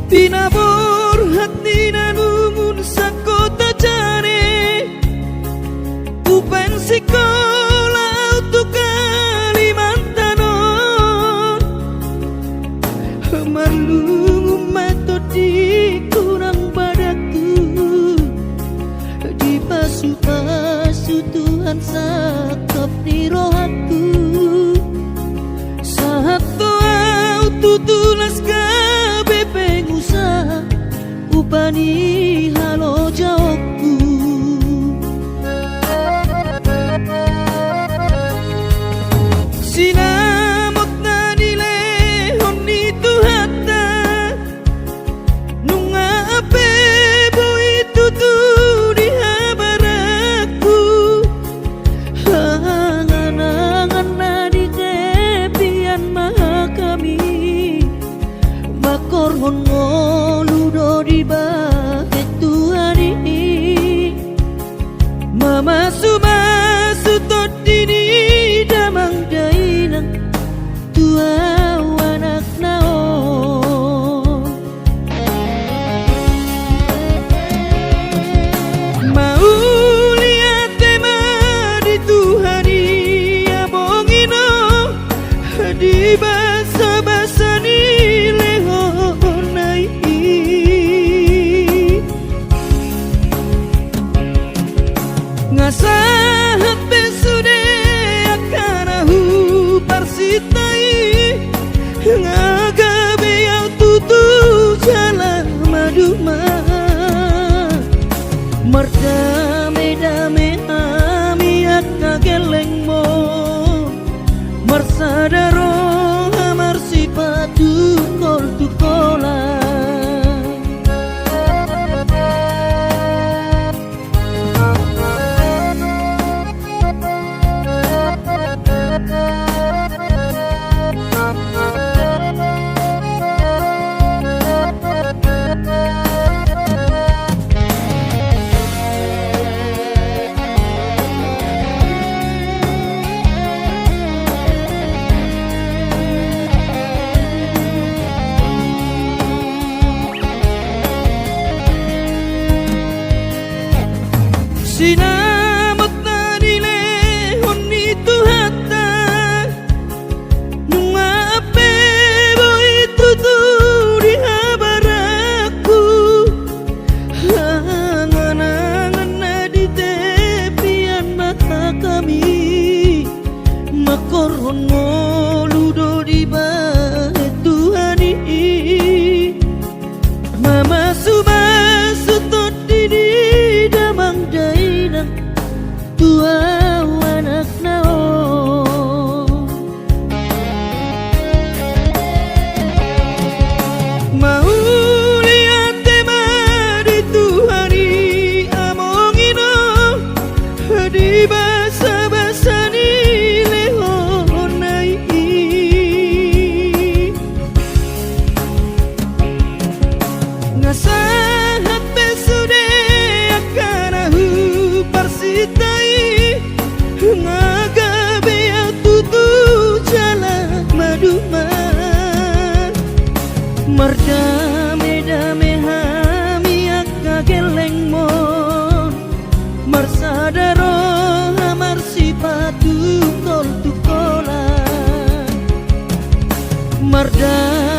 Pinabor hati nanumun sakota jane Upen sekolah untuk Kalimantanon Marlung metodi kurang padaku Di pasu-pasu Tuhan sakap di rohaku Saat doa tutulas kabe pengusaha Upani halo jawabku Sinamot na nilehon itu hata Nunga ape boy tutu di habaraku Hangan-hangan na di kepian maha kami Makorhon ngoludo di bahet Tuhan ini Mama sumasu tot dini damang dainang tua anak naon Mau lihat tema di Tuhani abongino di basa-basa ni lehonai Ngasahat besude akanahu parsitai Ngagabe yang tutu jalan maduma Merdame-dame ami akageleng mo Marsadaro amar sipatu kol tukola Sinamot na nilehon itu hata Nunga ape boy tutu di habaraku Hangan-hangan na di tepian mata kami Makorhon ngoludo di bahet Tuhan ini Mama sumasu tot dini damang dainang tua anak naon Mau lihat tema di Tuhani amongino di basa-basa ni lehonai Ngasahat besude akanahu parsitai Ngagabe yang tutu jalan maduma Merdame-dame hami akageleng mon Marsadaro amar sipatu kol tukola Merdame